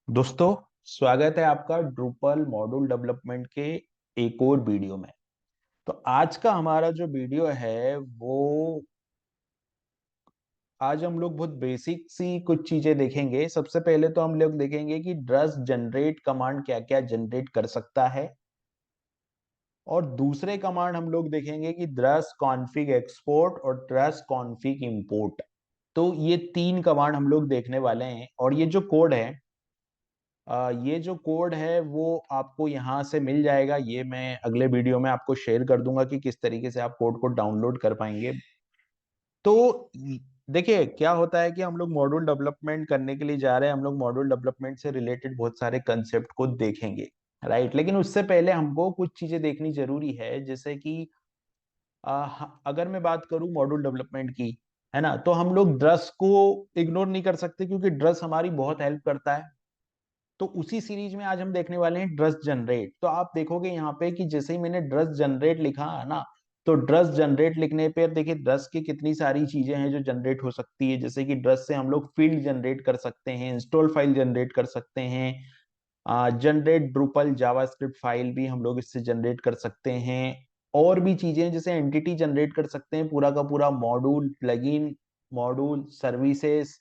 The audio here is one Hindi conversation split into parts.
दोस्तों, स्वागत है आपका ड्रूपल मॉड्यूल डेवलपमेंट के एक और वीडियो में। तो आज का हमारा जो वीडियो है वो आज हम लोग बहुत बेसिक सी कुछ चीजें देखेंगे। सबसे पहले तो हम लोग देखेंगे कि ड्रस जनरेट कमांड क्या क्या जनरेट कर सकता है, और दूसरे कमांड हम लोग देखेंगे कि ड्रस कॉन्फिग एक्सपोर्ट और ड्रस कॉन्फिग इंपोर्ट। तो ये तीन कमांड हम लोग देखने वाले हैं। और ये जो कोड है, ये जो कोड है वो आपको यहाँ से मिल जाएगा। ये मैं अगले वीडियो में आपको शेयर कर दूंगा कि किस तरीके से आप कोड को डाउनलोड कर पाएंगे। तो देखिए क्या होता है कि हम लोग मॉड्यूल डेवलपमेंट करने के लिए जा रहे हैं। हम लोग मॉड्यूल डेवलपमेंट से रिलेटेड बहुत सारे कंसेप्ट को देखेंगे, राइट। लेकिन उससे पहले हमको कुछ चीजें देखनी जरूरी है, जैसे कि अगर मैं बात करूं मॉड्यूल डेवलपमेंट की, है ना, तो हम लोग ड्रस को इग्नोर नहीं कर सकते, क्योंकि ड्रस हमारी बहुत हेल्प करता है। तो उसी सीरीज में आज हम देखने वाले हैं ड्रस जनरेट। तो आप देखोगे यहाँ पे कि जैसे ही मैंने ड्रस जनरेट लिखा है ना, तो ड्रस जनरेट लिखने पे देखिए ड्रस की कितनी सारी चीजें हैं जो जनरेट हो सकती है। जैसे कि ड्रस से हम लोग फील्ड जनरेट कर सकते हैं, इंस्टॉल फाइल जनरेट कर सकते हैं, जनरेट ड्रूपल जावास्क्रिप्ट फाइल भी हम लोग इससे जनरेट कर सकते हैं। और भी चीजें जैसे एंटिटी जनरेट कर सकते हैं, पूरा का पूरा module, plugin, module services,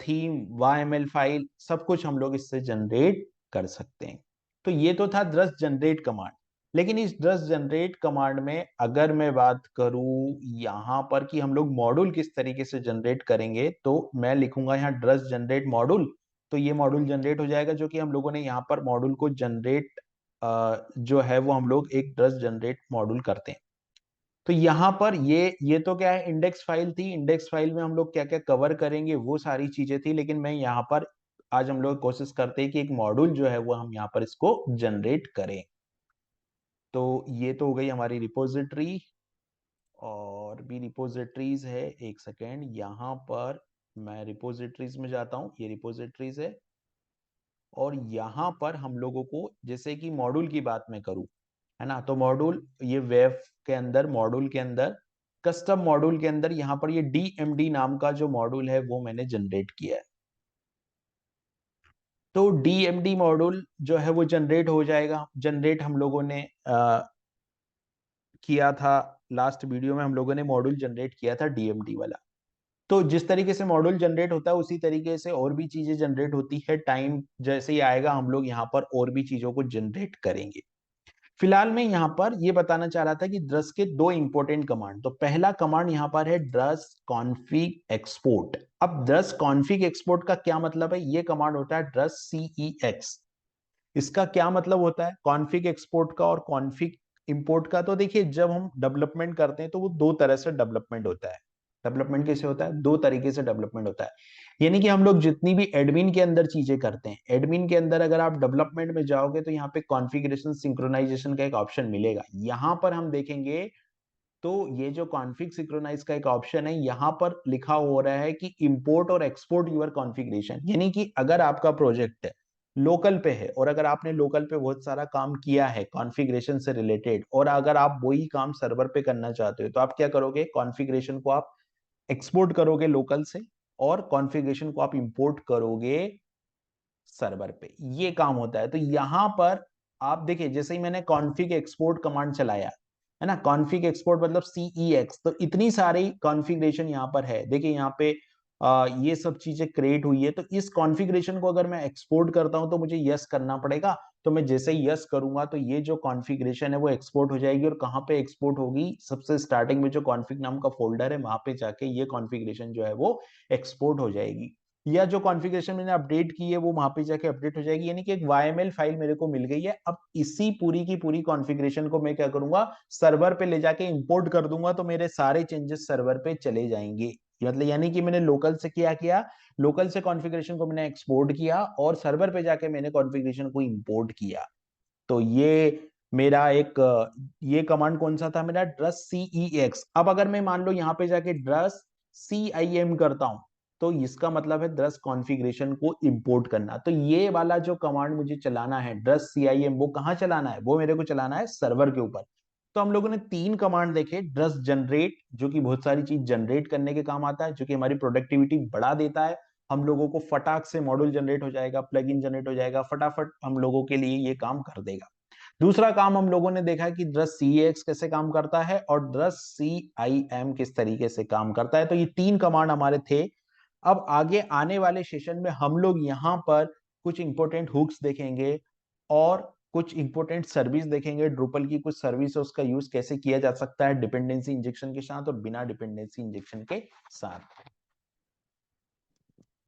theme, YML file, सब कुछ हम लोग इससे जनरेट कर सकते हैं। तो ये तो था ड्रस जनरेट कमांड। लेकिन इस ड्रस जनरेट कमांड में अगर मैं बात करूं यहां पर कि हम लोग मॉड्यूल किस तरीके से जनरेट करेंगे, तो मैं लिखूंगा यहाँ ड्रस जनरेट मॉड्यूल। तो ये मॉड्यूल जनरेट हो जाएगा, जो कि हम लोगों ने यहाँ पर मॉड्यूल को जनरेट जो है वो हम लोग एक ड्रस जनरेट मॉड्यूल करते हैं। तो यहाँ पर ये तो क्या है, इंडेक्स फाइल थी। इंडेक्स फाइल में हम लोग क्या क्या कवर करेंगे वो सारी चीजें थी। लेकिन मैं यहाँ पर आज हम लोग कोशिश करते हैं कि एक मॉड्यूल जो है वो हम यहाँ पर इसको जनरेट करें। तो ये तो हो गई हमारी रिपोजिटरी। और भी रिपोजिटरीज है, एक सेकेंड, यहाँ पर मैं रिपोजिटरीज में जाता हूँ। ये रिपोजिटरीज है, और यहाँ पर हम लोगों को जैसे कि मॉड्यूल की बात मैं करूँ, है ना, तो मॉड्यूल ये वेब के अंदर, मॉड्यूल के अंदर, कस्टम मॉड्यूल के अंदर यहाँ पर ये DMD नाम का जो मॉड्यूल है वो मैंने जनरेट किया है। तो DMD मॉड्यूल जो है वो जनरेट हो जाएगा। जनरेट हम लोगों ने किया था, लास्ट वीडियो में हम लोगों ने मॉड्यूल जनरेट किया था DMD वाला। तो जिस तरीके से मॉड्यूल जनरेट होता है उसी तरीके से और भी चीजें जनरेट होती है। टाइम जैसे ही आएगा हम लोग यहाँ पर और भी चीजों को जनरेट करेंगे। फिलहाल मैं यहाँ पर ये बताना चाह रहा था कि ड्रस के दो इंपॉर्टेंट कमांड। तो पहला कमांड यहाँ पर है ड्रस कॉन्फिग एक्सपोर्ट। अब ड्रस कॉन्फिग एक्सपोर्ट का क्या मतलब है? ये कमांड होता है ड्रस CEX। इसका क्या मतलब होता है कॉन्फिग एक्सपोर्ट का और कॉन्फिग इंपोर्ट का? तो देखिए, जब हम डेवलपमेंट करते हैं तो वो दो तरह से डेवलपमेंट होता है। डेवलपमेंट कैसे होता है? दो तरीके से डेवलपमेंट होता है। यानी कि हम लोग जितनी भी एडमिन के अंदर चीजें करते हैं, एडमिन के अंदर अगर आप डेवलपमेंट में जाओगे तो यहाँ पे कॉन्फ़िगरेशन सिंक्रोनाइजेशन का एक ऑप्शन मिलेगा। यहाँ पर हम देखेंगे तो ये जो कॉन्फिग सिंक्रोनाइज का एक ऑप्शन है, यहाँ पर लिखा हो रहा है कि इंपोर्ट और एक्सपोर्ट यूर कॉन्फ़िगरेशन। यानी कि अगर आपका प्रोजेक्ट लोकल पे है और अगर आपने लोकल पे बहुत सारा काम किया है कॉन्फ़िगरेशन से रिलेटेड, और अगर आप वही काम सर्वर पे करना चाहते हो, तो आप क्या करोगे? कॉन्फ़िगरेशन को आप एक्सपोर्ट करोगे लोकल से, और कॉन्फ़िगरेशन को आप इंपोर्ट करोगे सर्वर पे। ये काम होता है। तो यहां पर आप देखिए, जैसे ही मैंने कॉन्फिग एक्सपोर्ट कमांड चलाया, है ना, कॉन्फिग एक्सपोर्ट मतलब CEX, तो इतनी सारी कॉन्फ़िगरेशन यहाँ पर है। देखिए यहाँ पे ये सब चीजें क्रिएट हुई है। तो इस कॉन्फ़िगरेशन को अगर मैं एक्सपोर्ट करता हूं तो मुझे यस करना पड़ेगा। तो मैं जैसे ही यस करूंगा तो ये जो कॉन्फ़िगरेशन है वो एक्सपोर्ट हो जाएगी। और कहाँ पे एक्सपोर्ट होगी? सबसे स्टार्टिंग में जो कॉन्फिग नाम का फोल्डर है वहां पे जाके ये कॉन्फ़िगरेशन जो है वो एक्सपोर्ट हो जाएगी। या जो कॉन्फ़िगरेशन मैंने अपडेट की है वो वहां पे जाके अपडेट हो जाएगी। यानी कि एक YML फाइल मेरे को मिल गई है। अब इसी पूरी की पूरी कॉन्फ़िगरेशन को मैं क्या करूंगा? सर्वर पे ले जाके इंपोर्ट कर दूंगा, तो मेरे सारे चेंजेस सर्वर पे चले जाएंगे। मतलब यानी कि मैंने लोकल से क्या किया, लोकल से कॉन्फ़िगरेशन को मैंने एक्सपोर्ट किया और सर्वर पे जाके मैंने कॉन्फ़िगरेशन को इंपोर्ट किया। तो ये मेरा एक ये कमांड कौन सा था? मेरा ड्रस CEX। अब अगर मैं मान लो यहाँ पे जाके ड्रस CIM करता हूं, तो इसका मतलब है ड्रस कॉन्फ़िगरेशन को इंपोर्ट करना। तो ये वाला जो कमांड मुझे चलाना है ड्रस CIM, वो कहाँ चलाना है? वो मेरे को चलाना है सर्वर के ऊपर। तो हम लोगों ने तीन कमांड देखे। ड्रस जनरेट, जो कि बहुत सारी चीज जनरेट करने के काम आता है, जो कि हमारी प्रोडक्टिविटी बढ़ा देता है, हम लोगों को फटाक से मॉड्यूल जनरेट हो जाएगा, प्लगइन जनरेट हो जाएगा, फटाफट हम लोगों के लिए ये काम कर देगा। दूसरा काम हम लोगों ने देखा कि ड्रस CAX कैसे काम करता है और ड्रस CIM किस तरीके से काम करता है। तो ये 3 कमांड हमारे थे। अब आगे आने वाले सेशन में हम लोग यहाँ पर कुछ इंपॉर्टेंट हुक्स देखेंगे और कुछ इंपॉर्टेंट सर्विस देखेंगे। ड्रूपल की कुछ सर्विस है, उसका यूज कैसे किया जा सकता है डिपेंडेंसी इंजेक्शन के साथ और बिना डिपेंडेंसी इंजेक्शन के साथ।